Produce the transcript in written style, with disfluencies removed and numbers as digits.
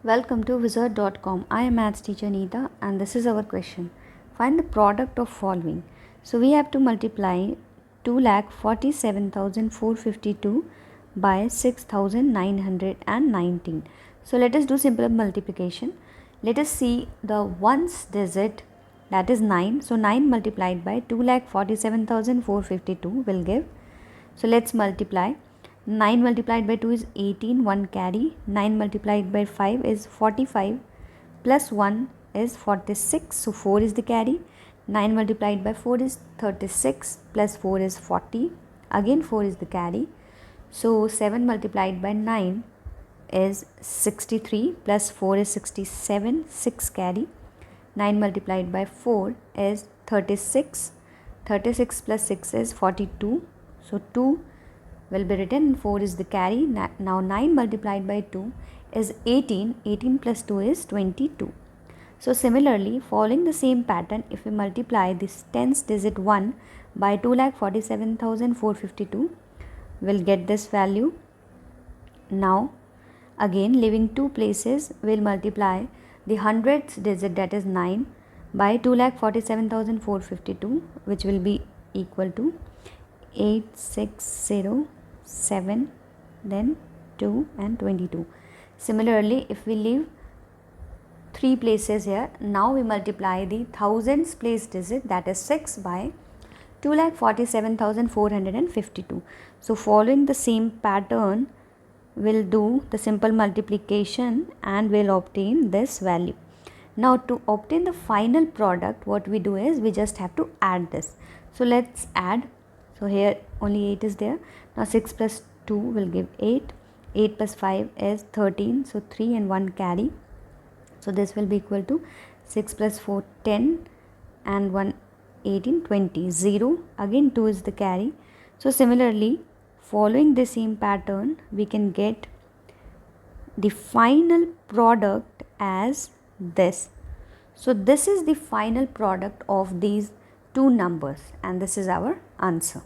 Welcome to wizard.com. I am maths teacher Neeta and this is our question. Find the product of following. So we have to multiply 2,47,452 by 6,919. So let us do simple multiplication. Let us see the ones digit, that is 9. So 9 multiplied by 2,47,452 will give. So let's multiply. 9 multiplied by 2 is 18, 1 carry. 9 multiplied by 5 is 45, plus 1 is 46, so 4 is the carry. 9 multiplied by 4 is 36, plus 4 is 40, again 4 is the carry. So 7 multiplied by 9 is 63, plus 4 is 67, 6 carry. 9 multiplied by 4 is 36, 36 plus 6 is 42, so 2 will be written, 4 is the carry. Now 9 multiplied by 2 is 18, 18 plus 2 is 22. So similarly, following the same pattern, if we multiply this tens digit 1 by 2,47,452, we'll get this value. Now again, leaving two places, we'll multiply the hundredths digit, that is 9, by 2,47,452, which will be equal to 8607, then 2 and 22. Similarly, if we leave three places here, now we multiply the thousands place digit, that is 6, by 2,47,452. So following the same pattern, we'll do the simple multiplication and we'll obtain this value. Now to obtain the final product, what we do is we just have to add this. So let's add. So here only 8 is there. Now 6 plus 2 will give 8. 8 plus 5 is 13. So 3 and 1 carry. So this will be equal to 6 plus 4 10 and 1 18 20. 0. Again 2 is the carry. So similarly, following the same pattern, we can get the final product as this. So this is the final product of these two numbers and this is our answer.